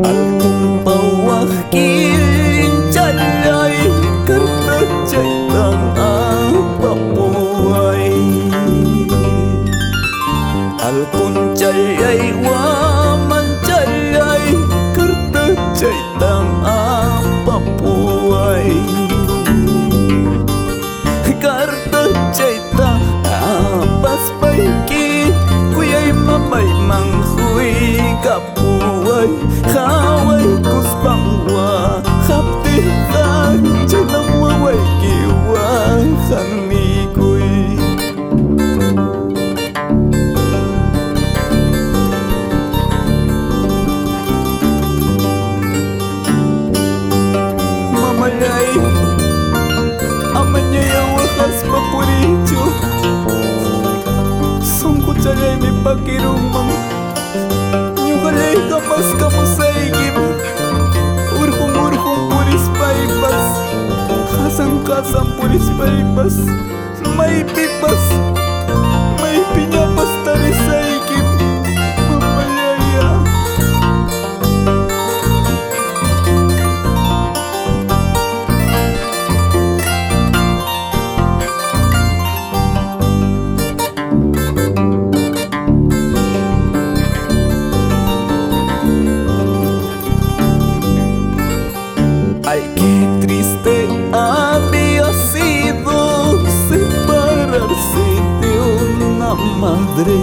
Alkung pawakilin calay kartacay tang apamuay. Alkun calay waman calay kartacay tang apamuay. Kartacay tang apas paiki kuyay mamay manghuy kapuay. Kaway kuspangwa kaptihan jalang waway kiwa kang mikoy. Mamalay amanya yang wakas papuricho sungkot calay mi pakirumang nyukalay kamas kamusaygib urkong puris paipas kasang puris paipas may pipas may pinyapas tarisaygib mamalaya. Ay, qué triste había sido separarse de una madre.